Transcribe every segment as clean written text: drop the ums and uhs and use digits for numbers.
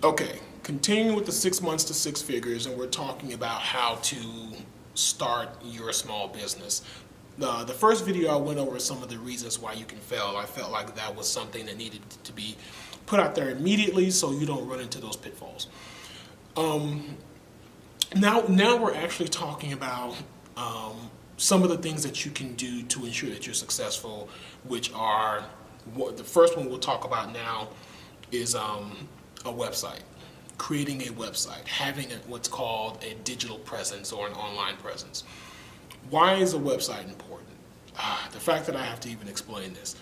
Okay, continuing with the 6 months to six figures, and we're talking about how to start your small business. The first video I went over some of the reasons why you can fail. I felt like that was something that needed to be put out there immediately so you don't run into those pitfalls. Now we're actually talking about some of the things that you can do to ensure that you're successful, which are, the first one we'll talk about now is a website. Creating a website, having what's called a digital presence or an online presence. Why is a website important? The fact that I have to even explain this.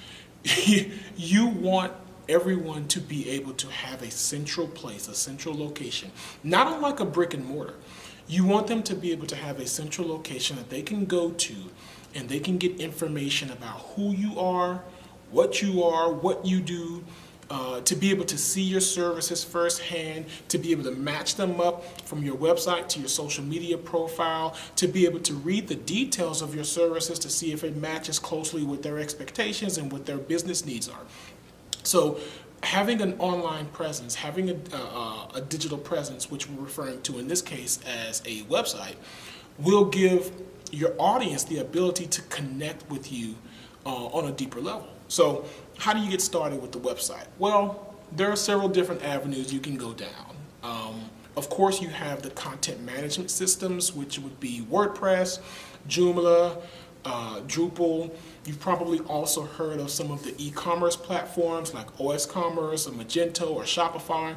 You want everyone to be able to have a central place, a central location, not unlike a brick and mortar. You want them to be able to have a central location that they can go to and they can get information about who you are, what you do, to be able to see your services firsthand, to be able to match them up from your website to your social media profile, to be able to read the details of your services to see if it matches closely with their expectations and what their business needs are. So having an online presence, having a digital presence, which we're referring to in this case as a website, will give your audience the ability to connect with you on a deeper level. So how do you get started with the website? Well, there are several different avenues you can go down. Of course, you have the content management systems, which would be WordPress, Joomla, Drupal. You've probably also heard of some of the e-commerce platforms like OS Commerce or Magento or Shopify.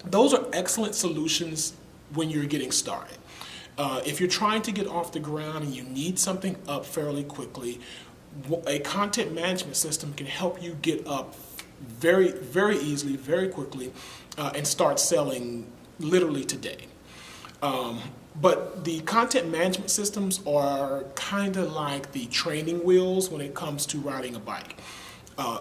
Those are excellent solutions when you're getting started. If you're trying to get off the ground and you need something up fairly quickly, a content management system can help you get up very, very easily, very quickly, and start selling literally today. But the content management systems are kind of like the training wheels when it comes to riding a bike.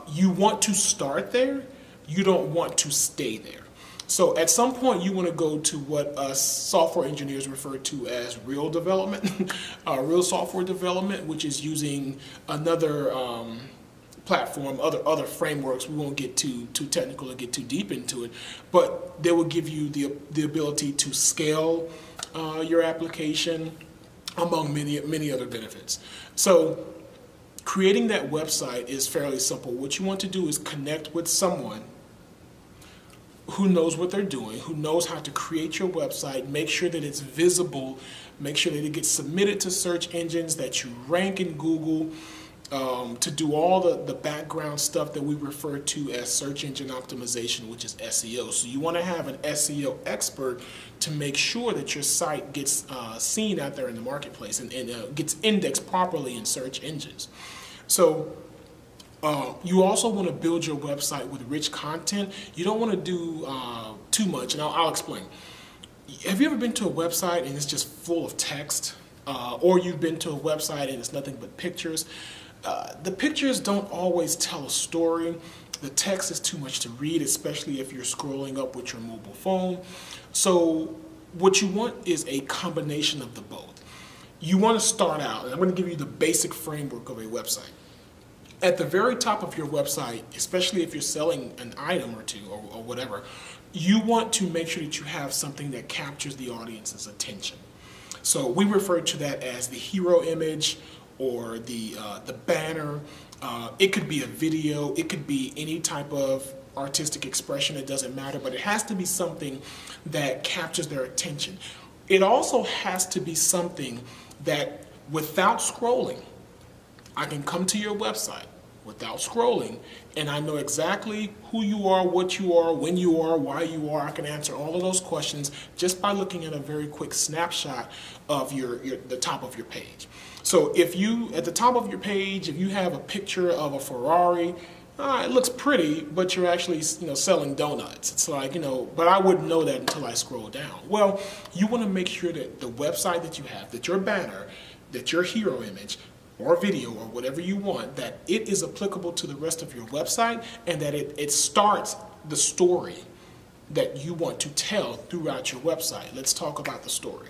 You want to start there, you don't want to stay there. So at some point you want to go to what us software engineers refer to as real development, real software development, which is using another platform, other frameworks. We won't get too technical or get too deep into it, but they will give you the ability to scale your application, among many other benefits. So creating that website is fairly simple. What you want to do is connect with someone who knows what they're doing, who knows how to create your website, make sure that it's visible, make sure that it gets submitted to search engines, that you rank in Google, to do all the background stuff that we refer to as search engine optimization, which is SEO. So you want to have an SEO expert to make sure that your site gets seen out there in the marketplace and gets indexed properly in search engines. So you also want to build your website with rich content. You don't want to do too much, and I'll explain. Have you ever been to a website and it's just full of text? Or you've been to a website and it's nothing but pictures? The pictures don't always tell a story. The text is too much to read, especially if you're scrolling up with your mobile phone. So what you want is a combination of the both. You want to start out, and I'm going to give you the basic framework of a website. At the very top of your website, especially if you're selling an item or two or whatever, you want to make sure that you have something that captures the audience's attention. So we refer to that as the hero image or the banner. It could be a video, it could be any type of artistic expression, it doesn't matter, but it has to be something that captures their attention. It also has to be something that, without scrolling, I can come to your website without scrolling, and I know exactly who you are, what you are, when you are, why you are. I can answer all of those questions just by looking at a very quick snapshot of the top of your page. So if you, at the top of your page, if you have a picture of a Ferrari, it looks pretty, but you're actually selling donuts. It's like, but I wouldn't know that until I scroll down. Well, you want to make sure that the website that you have, that your banner, that your hero image, or video or whatever you want, that it is applicable to the rest of your website, and that it starts the story that you want to tell throughout your website. Let's talk about the story.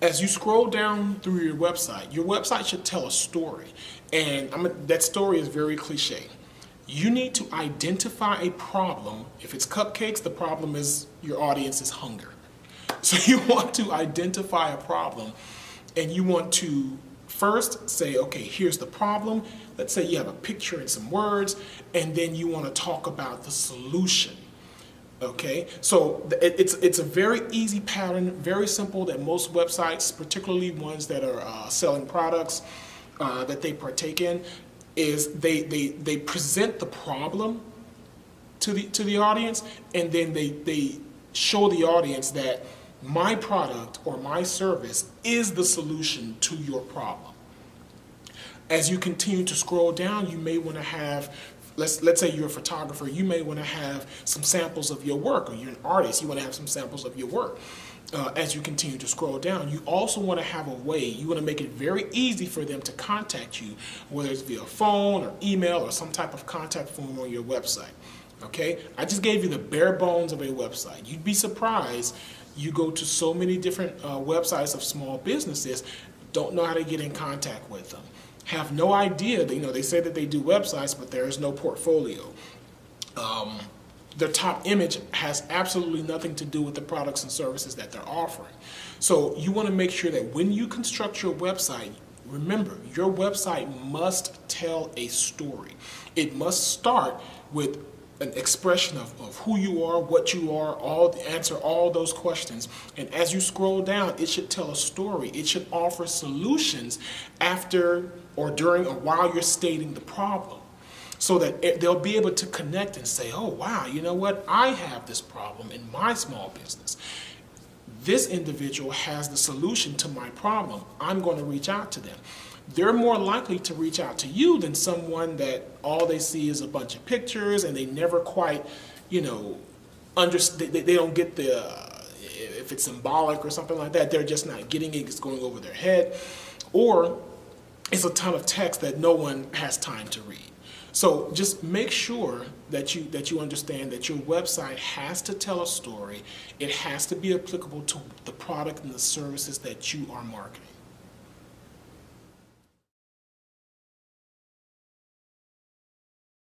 As you scroll down through your website should tell a story, and that story is very cliche. You need to identify a problem. If it's cupcakes, the problem is your audience is hunger. So you want to identify a problem, and you want to first say, okay, here's the problem. Let's say you have a picture and some words, and then you want to talk about the solution. Okay, so it's a very easy pattern, very simple, that most websites, particularly ones that are selling products that they partake in, is they present the problem to the audience, and then they show the audience that my product or my service is the solution to your problem. As you continue to scroll down, you may want to have, let's say you're a photographer, you may want to have some samples of your work, or you're an artist, you want to have some samples of your work. As you continue to scroll down, you also want to have a way, you want to make it very easy for them to contact you, whether it's via phone or email or some type of contact form on your website. Okay, I just gave you the bare bones of a website. You'd be surprised. You go to so many different websites of small businesses, don't know how to get in contact with them, have no idea. They say that they do websites, but there is no portfolio. Their top image has absolutely nothing to do with the products and services that they're offering. So you want to make sure that when you construct your website, remember, your website must tell a story. It must start with an expression of who you are, what you are, answer all those questions. And as you scroll down, it should tell a story. It should offer solutions after or during or while you're stating the problem, so that they'll be able to connect and say, oh wow, you know what, I have this problem in my small business. This individual has the solution to my problem. I'm going to reach out to them. They're more likely to reach out to you than someone that all they see is a bunch of pictures and they never quite, understand. They don't get if it's symbolic or something like that, they're just not getting it. It's going over their head, or it's a ton of text that no one has time to read. So just make sure that you understand that your website has to tell a story. It has to be applicable to the product and the services that you are marketing.